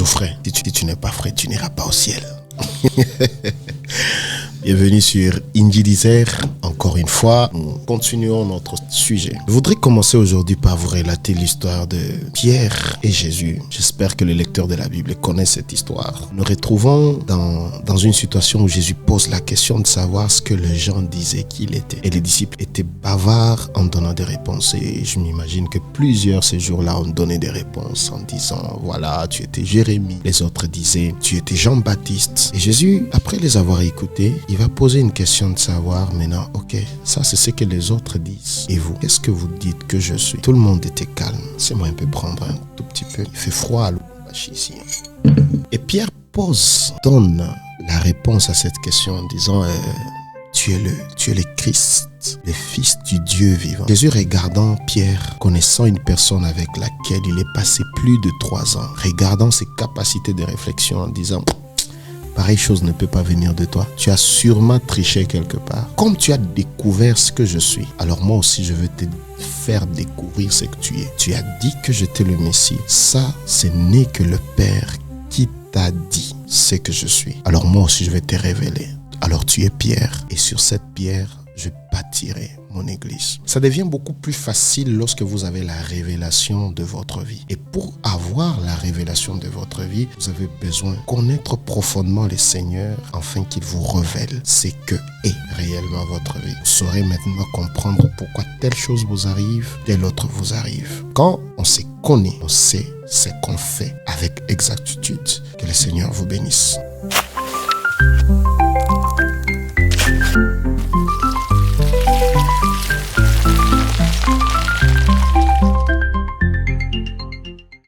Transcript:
toujours frais. Si tu n'es pas frais, tu n'iras pas au ciel. Bienvenue sur Indie Désert. Encore une fois, nous continuons notre sujet. Je voudrais commencer aujourd'hui par vous relater l'histoire de Pierre et Jésus. J'espère que les lecteurs de la Bible connaissent cette histoire. Nous nous retrouvons dans une situation où Jésus pose la question de savoir ce que les gens disaient qu'il était. Et les disciples étaient bavards en donnant des réponses. Et je m'imagine que plusieurs ces jours-là ont donné des réponses en disant, voilà, tu étais Jérémie. Les autres disaient, tu étais Jean-Baptiste. Et Jésus, après les avoir écoutés, il va poser une question de savoir maintenant, ok, ça c'est ce que les autres disent. Et vous, qu'est-ce que vous dites que je suis? Tout le monde était calme. C'est moi un peu prendre un tout petit peu. Il fait froid à Lubumbashi ici. Et Pierre donne la réponse à cette question en disant, tu es le Christ, le Fils du Dieu vivant. Jésus regardant Pierre, connaissant une personne avec laquelle il est passé plus de 3 ans, regardant ses capacités de réflexion en disant, pareille chose ne peut pas venir de toi. Tu as sûrement triché quelque part. Comme tu as découvert ce que je suis, alors moi aussi je veux te faire découvrir ce que tu es. Tu as dit que j'étais le Messie. Ça, ce n'est que le Père qui t'a dit ce que je suis. Alors moi aussi je vais te révéler. Alors tu es Pierre et sur cette pierre, je bâtirai mon église. Ça devient beaucoup plus facile lorsque vous avez la révélation de votre vie. Et pour avoir la révélation de votre vie, vous avez besoin de connaître profondément le Seigneur afin qu'il vous révèle ce que est réellement votre vie. Vous saurez maintenant comprendre pourquoi telle chose vous arrive, telle autre vous arrive. Quand on se connaît, on sait ce qu'on fait avec exactitude. Que le Seigneur vous bénisse.